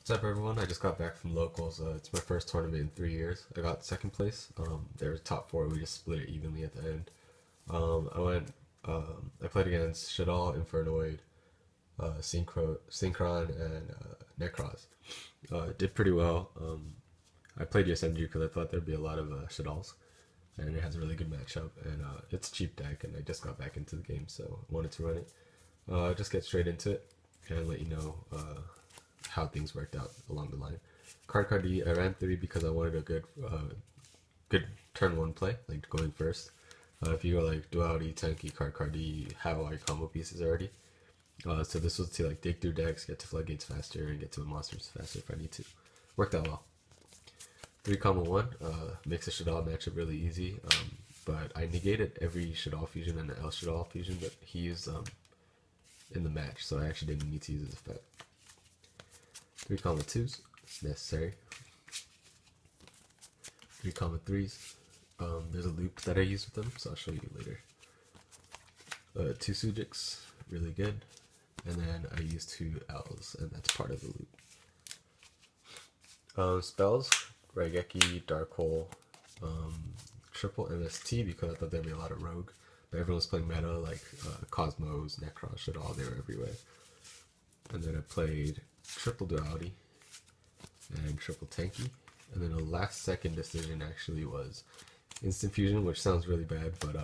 What's up, everyone? I just got back from locals. It's my first tournament in 3 years. I got second place. They were top four. We just split it evenly at the end. I went. I played against Shaddolls, Infernoid, Synchron, and Necros. Did pretty well. I played Yosenju because I thought there'd be a lot of Shaddolls, and it has a really good matchup. And it's a cheap deck, and I just got back into the game, so I wanted to run it. Just get straight into it and let you know how things worked out along the line. D, I ran 3 because I wanted a good turn 1 play, like going first. If you go like duality, tanky, D, you have all your combo pieces already. So this was to like dig through decks, get to floodgates faster, and get to the monsters faster if I need to. Worked out well. 3-1 makes a Shaddolls matchup really easy, but I negated every Shaddolls fusion and the L Shaddolls fusion that he used in the match, so I actually didn't need to use his effect. 3-2s, it's necessary. 3-3s, there's a loop that I use with them, so I'll show you later. 2 Sujiks, really good. And then I use 2 L's, and that's part of the loop. Spells, Raigeki, Dark Hole, triple MST because I thought there'd be a lot of rogue, but everyone was playing meta like Cosmos, Necros, Shaddolls, they were everywhere. And then I played triple duality and triple tanky, and then the last second decision actually was instant fusion, which sounds really bad, but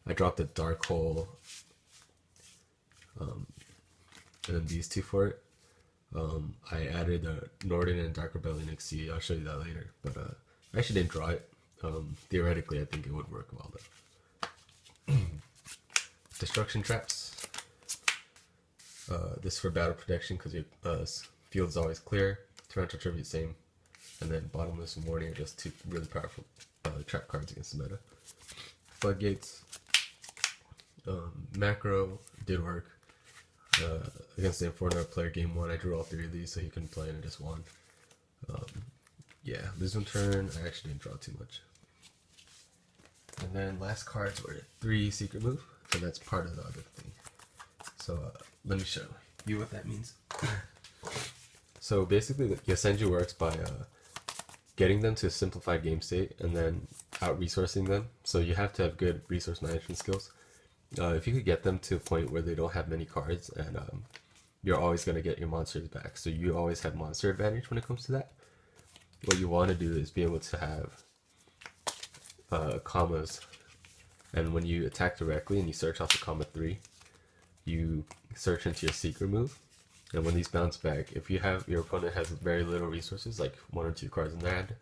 I dropped a dark hole and then these 2 for it. I added a Norden and Dark Rebellion XC. I'll show you that later, but I actually didn't draw it. Theoretically I think it would work well though. Destruction traps. This for battle protection because your field is always clear. Torrential Tribute, same. And then Bottomless and Warning are just 2 really powerful trap cards against the meta. Floodgates. Macro did work. Against the Inferno player game 1, I drew all 3 of these so he couldn't play and I just won. Yeah, lose 1 turn, I actually didn't draw too much. And then last cards were 3 secret move, so that's part of the other thing. So let me show you what that means. So basically, the Yosenju works by getting them to a simplified game state and then out-resourcing them. So you have to have good resource management skills. If you could get them to a point where they don't have many cards, and you're always going to get your monsters back. So you always have monster advantage when it comes to that. What you want to do is be able to have commas, and when you attack directly and you search off the comma 3, you search into your secret move, and when these bounce back, if you have your opponent has very little resources, like 1 or 2 cards in their hand,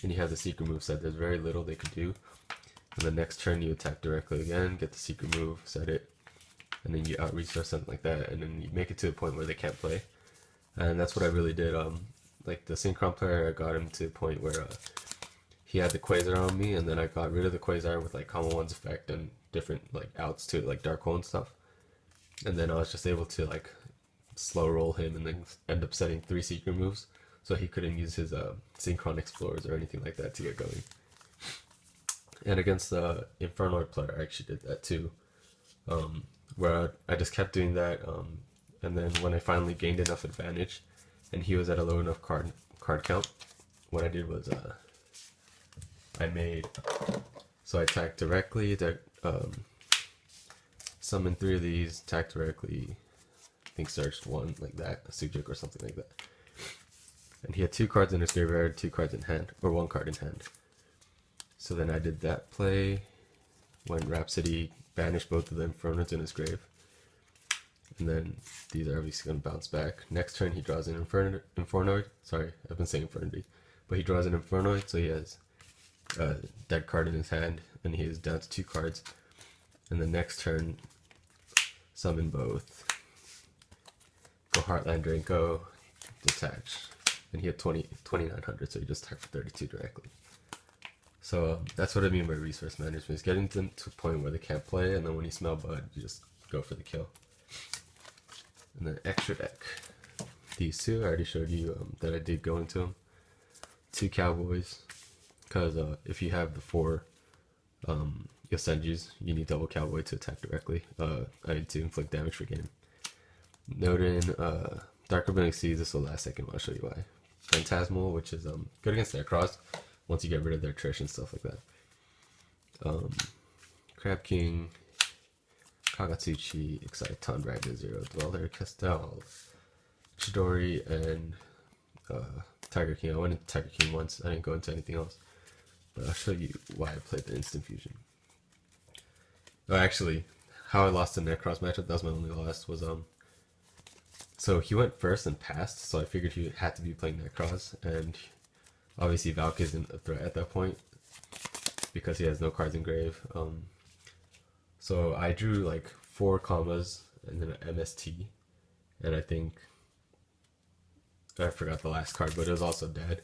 and you have the secret move set, there's very little they could do. And the next turn you attack directly again, get the secret move, set it, and then you out resource something like that, and then you make it to a point where they can't play. And that's what I really did. Like the Synchron player, I got him to a point where he had the Quasar on me, and then I got rid of the Quasar with like Comma 1's effect and different like outs to it, like Dark Hole and stuff. And then I was just able to like slow roll him and then end up setting 3 secret moves, so he couldn't use his Synchron Explorers or anything like that to get going. And against the Infernoid player, I actually did that too, where I just kept doing that, and then when I finally gained enough advantage, and he was at a low enough card count, what I did was I attacked directly, summoned 3 of these, attacked directly, I think searched 1 like that, a Sujik or something like that. And he had 2 cards in his graveyard, 2 cards in hand, or 1 card in hand. So then I did that play, went Rhapsody, banished both of the Infernos in his grave. And then these are obviously going to bounce back. Next turn he draws an Infernoid. Sorry, I've been saying Infernity. But he draws an Infernoid, so he has a dead card in his hand, and he is down to 2 cards. And the next turn, summon both. Go Heartland Denko, detach. And he had 2900, so he just attacked for 32 directly. So that's what I mean by resource management, is getting them to a point where they can't play, and then when you smell blood, you just go for the kill. And then extra deck. These 2, I already showed you that I did go into them. 2 Cowboys, because if you have the 4 Yosenjus, you need double Cowboy to attack directly. I need to inflict damage per game. Noden, Dark Rabbinic Seeds, this will last second, I'll show you why. Phantasmal, which is good against Necros, once you get rid of their Trish and stuff like that. Crab King, Kagatsuchi, Exciton, Ragnar Zero, Dweller, Castel, Chidori, and Tiger King. I went into Tiger King once, I didn't go into anything else. But I'll show you why I played the Instant Fusion. Oh, actually, how I lost the Necros matchup, that was my only loss, was so he went first and passed, so I figured he had to be playing Necros, and obviously Valk isn't a threat at that point because he has no cards in grave. So I drew like 4 commas and then an MST, and I think I forgot the last card, but it was also dead.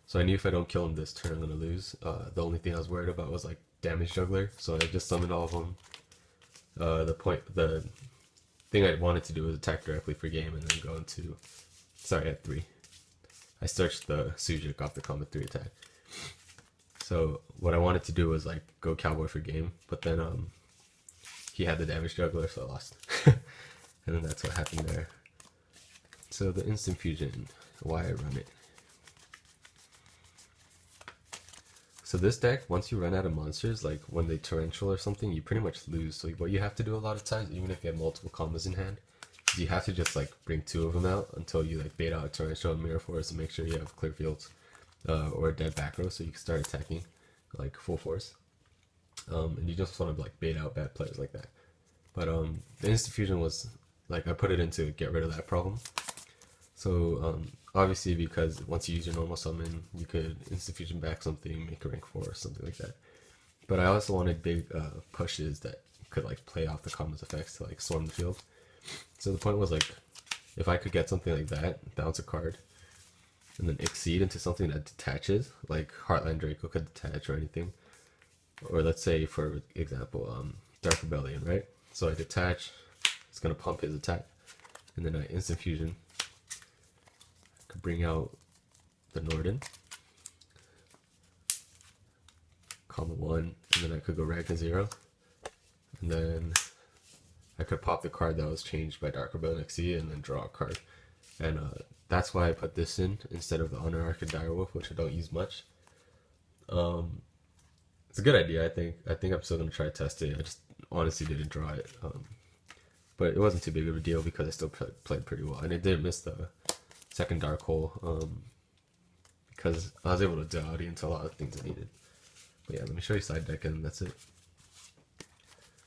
So I knew if I don't kill him this turn, I'm gonna lose. The only thing I was worried about was like damage juggler, so I just summoned all of them. The thing I wanted to do was attack directly for game and then go into. Sorry, I had 3. I searched the Sujuk off the combat 3 attack. So what I wanted to do was like go cowboy for game, but then he had the damage juggler, so I lost. And then that's what happened there. So the Instant Fusion, why I run it. So this deck, once you run out of monsters, like when they torrential or something, you pretty much lose. So what you have to do a lot of times, even if you have multiple combos in hand, is you have to just like bring 2 of them out until you like bait out a torrential and mirror force and make sure you have clear fields or a dead back row so you can start attacking like full force. And you just want to like bait out bad players like that. But the Instant Fusion was like I put it in to get rid of that problem. So obviously, because once you use your normal summon, you could Instant Fusion back something, make a rank 4 or something like that. But I also wanted big pushes that could like play off the combo's effects to like swarm the field. So the point was like, if I could get something like that, bounce a card, and then exceed into something that detaches, like Heartland Draco could detach or anything. Or let's say, for example, Dark Rebellion, right? So I detach, it's gonna pump his attack, and then I Instant Fusion. Bring out the Norden, comma 1, and then I could go Ragnar 0, and then I could pop the card that was changed by Dark Rebellion XC and then draw a card. And that's why I put this in instead of the Honor Arc and Direwolf, which I don't use much. It's a good idea, I think. I think I'm still going to try to test it. I just honestly didn't draw it. But it wasn't too big of a deal because I still played pretty well. And I did miss the second Dark Hole because I was able to Dowdy into a lot of things I needed. But yeah, let me show you side deck and that's it.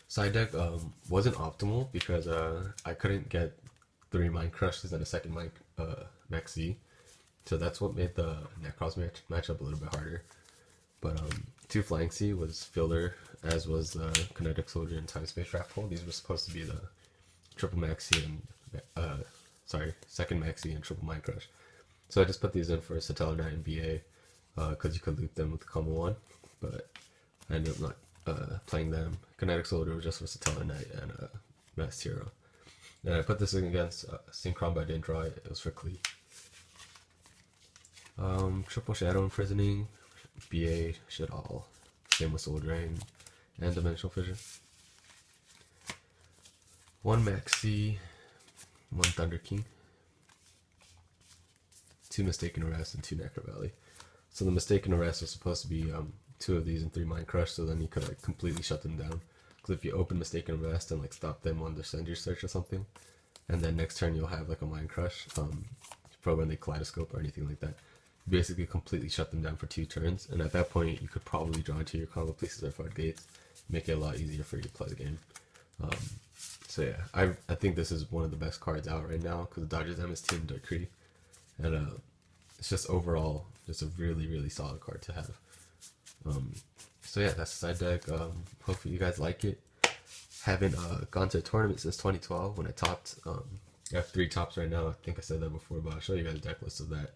Side deck wasn't optimal because I couldn't get 3 Mind Crushes and a second Maxx. So that's what made the Necros matchup a little bit harder. But 2 Flying Sea was filler, as was the Kinetic Soldier and Time Space Trap Hole. These were supposed to be the triple Maxx and second Maxx and triple Mind Crush. So I just put these in for Satellar Knight and BA because you could loot them with the combo 1, but I ended up not playing them. Kinetic Soldier was just for Satellar Knight and Masked Hero. And I put this in against Synchron, but I didn't draw it. It was for Klee. Triple Shadow Imprisoning, BA, Shaddolls, same with Soul Drain, and Dimensional Fissure. 1 Maxx, 1 Thunder King, 2 Mistaken Arrest, and 2 Necrovalley. So the Mistaken Arrest was supposed to be 2 of these and 3 Mind Crush, so then you could like completely shut them down. Because if you open Mistaken Arrest and like stop them on their Yosenju search or something, and then next turn you'll have like a Mind Crush for when they Kaleidoscope or anything like that. You basically completely shut them down for 2 turns, and at that point you could probably draw into your combo pieces or floodgates, make it a lot easier for you to play the game. So yeah, I think this is one of the best cards out right now because it dodges MST and Decree, and it's just overall just a really solid card to have. So yeah, that's the side deck. Hopefully you guys like it. Haven't gone to a tournament since 2012 when I topped. I have 3 tops right now. I think I said that before, but I'll show you guys a deck list of that.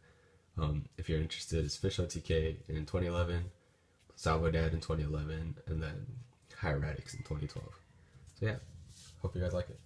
If you're interested, it's Fish OTK in 2011, Salvo Dad in 2011, and then Hieratics in 2012. So yeah, hope you guys like it.